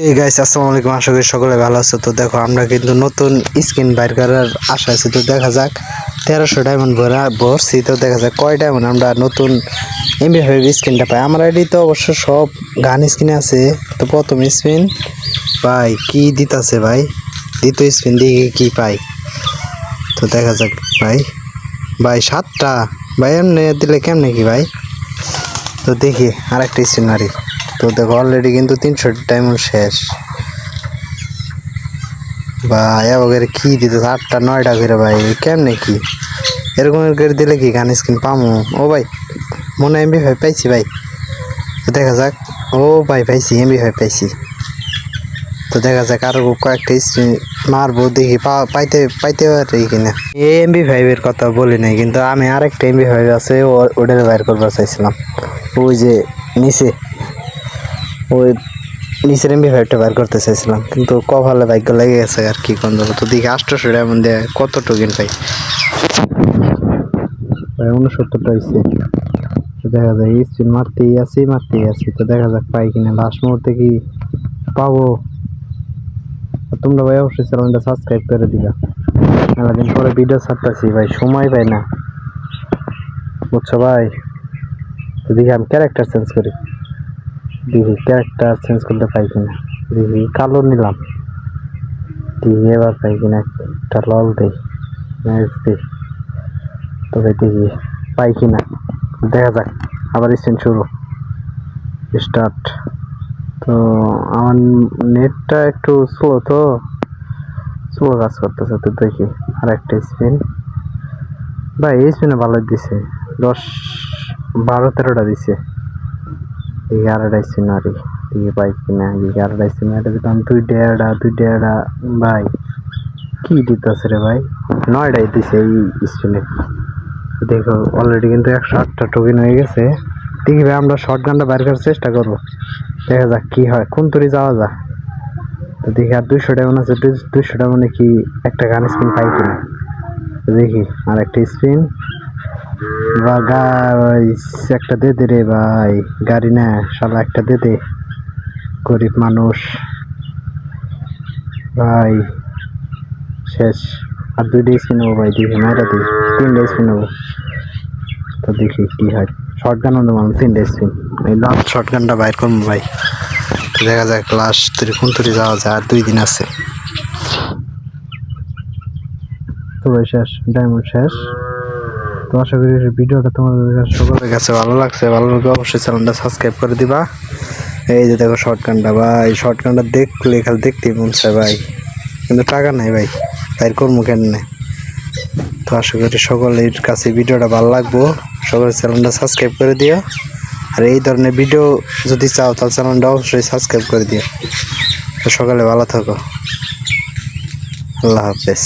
এই গাইস আসসালামু আলাইকুম, আশা করি সকলে ভালো আছো। তো দেখো আমরা কিন্তু নতুন স্কিন বাইর করার আশা আছে। তো দেখা যাক 1300 ডায়মন্ড ভরছি। তো দেখা যাক কয় ডায়মন্ড আমরা নতুন এমবি5 স্কিনটা পাই। আমার আইডি তো অবশ্য সব গান স্কিন আছে। তো প্রথম স্পিন ভাই কি দিতাছে ভাই, দ্বিতীয় স্পিন দিকে কি পাই। তো দেখা যাক ভাই, ভাই 7টা ভাই এমনি দিলে কেমনে কি ভাই। তো দেখি আরেকটা স্পিন মারি। তো দেখো অলরেডি কিন্তু 300 ডায়মন্ড শেষ ভাই। এবার কি দিতে 8টা 9টা করে ভাই, কেমনে কি এরকম করে দিলে কি গান স্কিন পামু? ও ভাই মনে হয় এমবি5 পাইছি ভাই। তো দেখা যাক, ও ভাই পাইছি এমবি5 পাইছি। তো দেখা যাক আরো কয়েকটা স্পিন মারবো, দেখি পাইতে পারি কিনা। এই এমবি5 এর কথা বলি নাই, কিন্তু আমি আরেকটা এমবি5 আছে ওটার বাইর করবার চাইছিলাম। ওই যে নিচে ওই নিচের এমবি5টা বার করতে চাইছিলাম, কিন্তু কপালে ভাগ্য লেগে গেছে আর কি কোন যাবো। তো দেখি 800 ডায়মন্ড দিয়ে কত টোকেন পাই। 69টা হয়েছে। তো দেখা যায় স্পিন মারতেই আছি। তো দেখা যাক পাই কিনা, লাস্ট মুহূর্তে কি পাবো। তোমরা ভাই অবশ্যই চ্যানেলটা সাবস্ক্রাইব করে দিবা। মেলাদিন পরে ভিডিও ছাড়তেছি ভাই, সময় পাই না বুঝছো ভাই। তো দেখি আমি ক্যারেক্টার চেঞ্জ করি, দেখি ক্যারেক্টার চেঞ্জ করতে পাই কিনা। দেখি কালো নিলাম, দেখি এবার পাই কিনা। একটা লল দেই, ম্যাচ দিই, তবে দেখি পাই কিনা। দেখা যাক, আবার স্পিন শুরু, স্টার্ট। তো আমার নেটটা একটু স্লো কাজ করতেছে। তো দেখি আর একটা স্পিন ভাই, এই স্পিনে ভালো দিছে, 10 12 13টা দিছে। দেখি আরেকটা স্পিন মারি, দেখি পাই কিনা। দেখি আরেকটা স্পিন মারি দিলাম, 2.5 ভাই কি দিতেছে রে ভাই, 9টাই দিছে এই স্পিনে। দেখো অলরেডি কিন্তু 108টা টোকেন হয়ে গেছে। দেখি ভাই আমরা শর্ট গানটা বাইর করার চেষ্টা করবো, দেখা যাক কি হয়, কোন তরি যাওয়া যায়। তো দেখি আর 200 ডায়মন্ড আছে, 200 ডায়মন্ডে কি একটা গান স্পিন পাই কিনা। দেখি আর একটা স্পিন বা একটা দে দে রে ভাই, গাড়ি না শালা, একটা দে দে, গরিব মানুষ ভাই। শেষ, আর 2টা স্পিন নেবো ভাই, দেখি মাইরা দিই, 3টা স্পিন নেবো। তো দেখি কি হয়, শর্ট গান নেবো 3টা স্পিন, এই লাস্ট শর্ট গানটা বাইর করবো ভাই। তো দেখা যাক লাস্ট কোন তরি যাওয়া যায়, আর 2 দিন আছে। তো ভাই শেষ, ডায়মন্ড শেষ। তো আশা করি ভিডিওটা তোমাদের সকলের কাছে ভালো লাগছে। ভালো লাগলে অবশ্যই চ্যানেলটা সাবস্ক্রাইব করে দিবা। এই যে দেখো শর্ট গানটা ভাই, শর্ট গানটা দেখলে খালি দেখতেই মন চায় ভাই, কিন্তু টাকা নাই ভাই, তাই করবো কেমনে। তো আশা করি সকলের কাছে ভিডিওটা ভালো লাগবো, সকলের চ্যানেলটা সাবস্ক্রাইব করে দিও। আর এই ধরনের ভিডিও যদি চাও তাহলে চ্যানেলটা অবশ্যই সাবস্ক্রাইব করে দিও। তো সকালে ভালো থাকো, আল্লাহ হাফেজ।